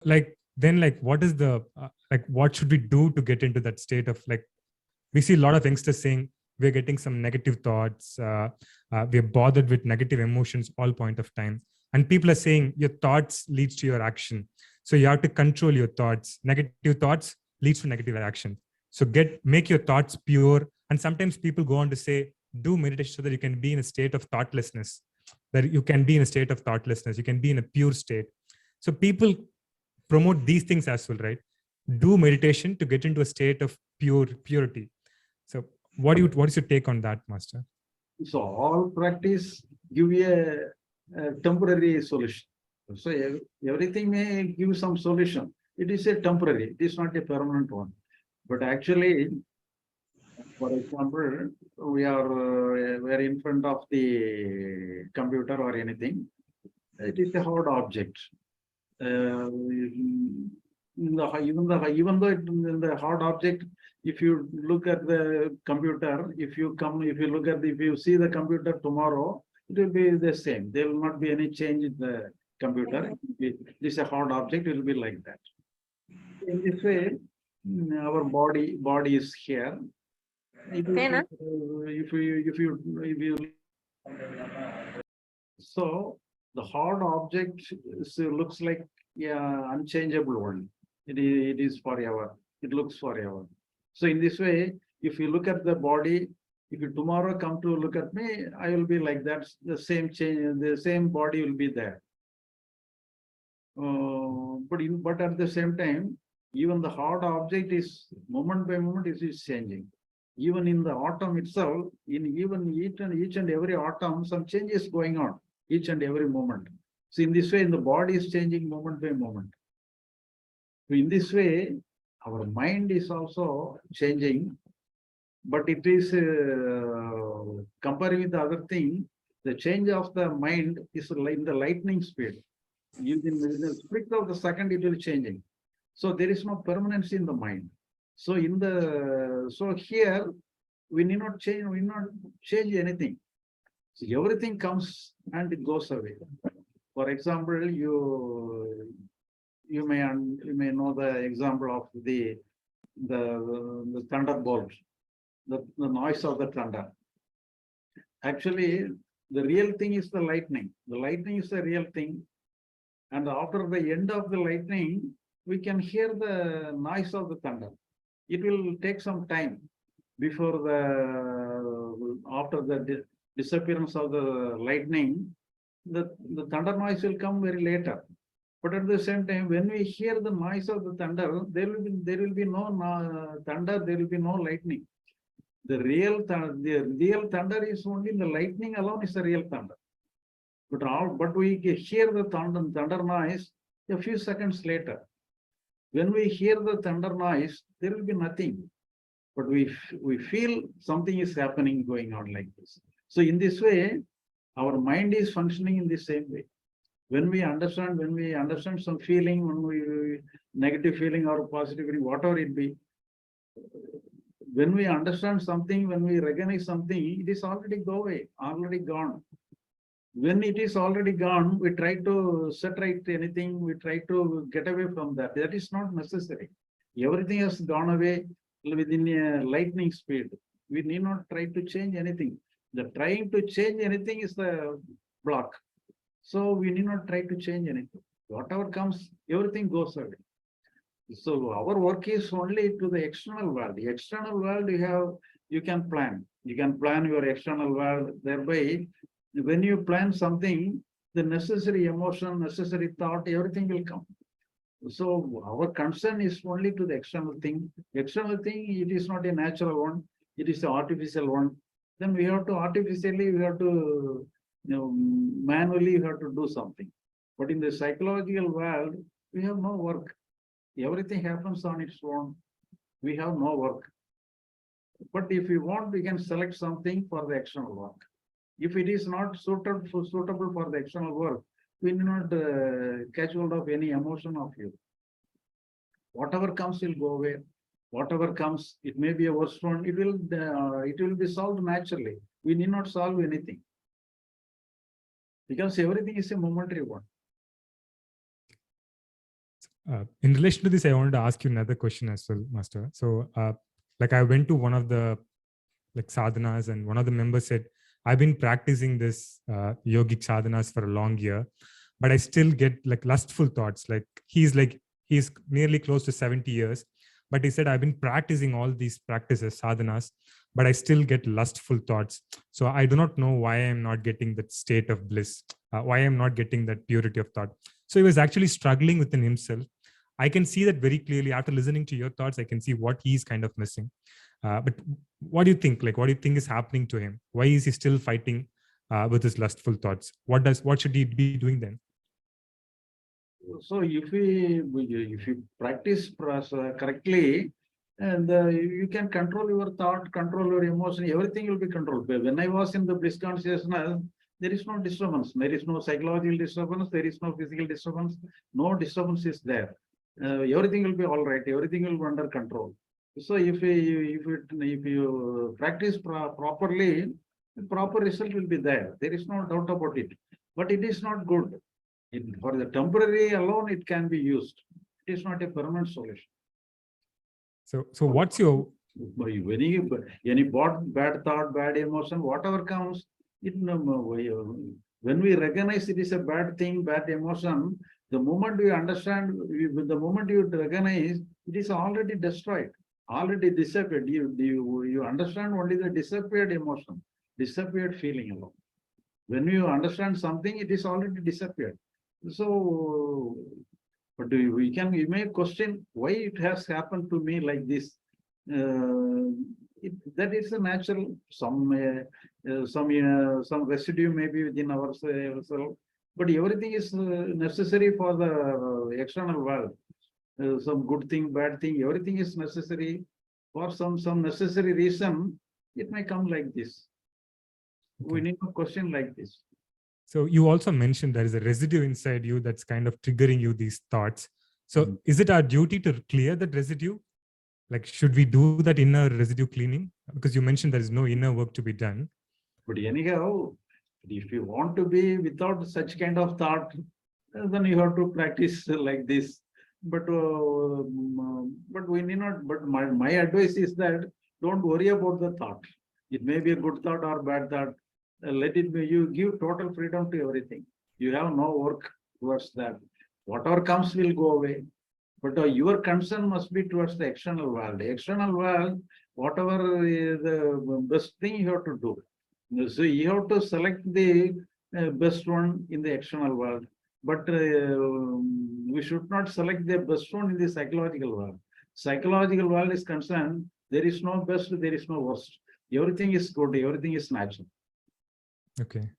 what is the what should we do to get into that state of we see a lot of youngsters saying we're getting some negative thoughts, we're bothered with negative emotions all point of time, and people are saying your thoughts leads to your action, so you have to control your thoughts. Negative thoughts leads to negative action, so make your thoughts pure. And sometimes people go on to say do meditation so that you can be in a state of thoughtlessness, that you can be in a state of thoughtlessness, you can be in a pure state. So people promote these things as well, right? Do meditation to get into a state of purity. So what is your take on that, Master? So all practice give a temporary solution. So everything may give some solution. It is a temporary, it is not a permanent one. But actually, for example, we are in front of the computer or anything. It is a hard object. Even though in the hard object, if you look at the computer, if you see the computer tomorrow, it will be the same. There will not be any change in the computer. This is a hard object, it will be like that. In this way, our body is here. So the hard object looks like unchangeable one. It is forever. It looks forever. So in this way, if you look at the body, if you tomorrow come to look at me, I will be like that. The same change, the same body will be there. But at the same time, even the hard object is moment by moment is changing. Even in the atom itself, even each and every atom, some change is going on each and every moment. So in this way, the body is changing moment by moment. So in this way, our mind is also changing, but it is comparing with the other thing, the change of the mind is in the lightning speed. In the split of the second, it will changing. So there is no permanency in the mind. So here we need not change anything. So everything comes and it goes away. For example, you may know the example of the thunderbolt, the noise of the thunder. Actually, the real thing is the lightning. The lightning is the real thing. And after the end of the lightning, we can hear the noise of the thunder. It will take some time before after the disappearance of the lightning, the thunder noise will come very later. But at the same time, when we hear the noise of the thunder, there will be no thunder, there will be no lightning. The real thunder is only the lightning alone is the real thunder. But we hear the thunder noise a few seconds later. When we hear the thunder noise, there will be nothing. But we feel something is happening, going on like this. So in this way, our mind is functioning in the same way. When we understand some feeling, when we negative feeling or positive feeling, whatever it be, when we understand something, when we recognize something, it is already already gone. When it is already gone, we try to set right anything, we try to get away from that. That is not necessary. Everything has gone away within a lightning speed. We need not try to change anything. The trying to change anything is the block. So we need not try to change anything. Whatever comes, everything goes away. So our work is only to the external world. The external world you can plan. You can plan your external world. Thereby, when you plan something, the necessary emotion, necessary thought, everything will come. So our concern is only to the external thing. External thing, it is not a natural one. It is an artificial one. Then we have to manually we have to do something. But in the psychological world, we have no work. Everything happens on its own. We have no work. But if we want, we can select something for the external work. If it is not suitable for the external work, we do not catch hold of any emotion of you. Whatever comes will go away. Whatever comes, it may be a worse one. It will be solved naturally. We need not solve anything because everything is a momentary one. In relation to this, I wanted to ask you another question as well, Master. So, like I went to one of the like sadhanas, and one of the members said, I've been practicing this yogic sadhanas for a long year, but I still get like lustful thoughts. He's nearly close to 70 years, but he said, I've been practicing all these practices, sadhanas, but I still get lustful thoughts. So I do not know why I'm not getting that state of bliss, why I'm not getting that purity of thought. So he was actually struggling within himself. I can see that very clearly after listening to your thoughts. I can see what he's kind of missing. But what do you think? Like, what do you think is happening to him? Why is he still fighting with his lustful thoughts? What should he be doing then? So if you practice correctly, and you can control your thought, control your emotion, everything will be controlled. When I was in the bliss consciousness, there is no disturbance. There is no psychological disturbance. There is no physical disturbance. No disturbance is there. Everything will be all right. Everything will be under control. So if you practice properly, the proper result will be there. There is no doubt about it. But it is not good. For the temporary alone, it can be used. It is not a permanent solution. So what's your any bad thought, bad emotion, whatever comes, when we recognize it is a bad thing, bad emotion, the moment we understand, the moment you recognize, it is already destroyed, already disappeared. You understand only the disappeared emotion, disappeared feeling alone. When you understand something, it is already disappeared. So, but we may question why it has happened to me like this. That is a natural. Some residue may be within ourselves, but everything is necessary for the external world. Some good thing, bad thing, everything is necessary for some necessary reason. It may come like this. Okay. We need to question like this. So you also mentioned there is a residue inside you that's kind of triggering you these thoughts. So is it our duty to clear that residue? Like, should we do that inner residue cleaning? Because you mentioned there is no inner work to be done. But anyhow, if you want to be without such kind of thought, then you have to practice like this. But we need not. But my advice is that don't worry about the thought. It may be a good thought or bad thought. Let it be. You give total freedom to everything. You have no work towards that. Whatever comes will go away. But your concern must be towards the external world. The external world, whatever is the best thing you have to do. So you have to select the best one in the external world. But we should not select the best one in the psychological world. Psychological world is concerned, there is no best, there is no worst. Everything is good, everything is natural. Okay.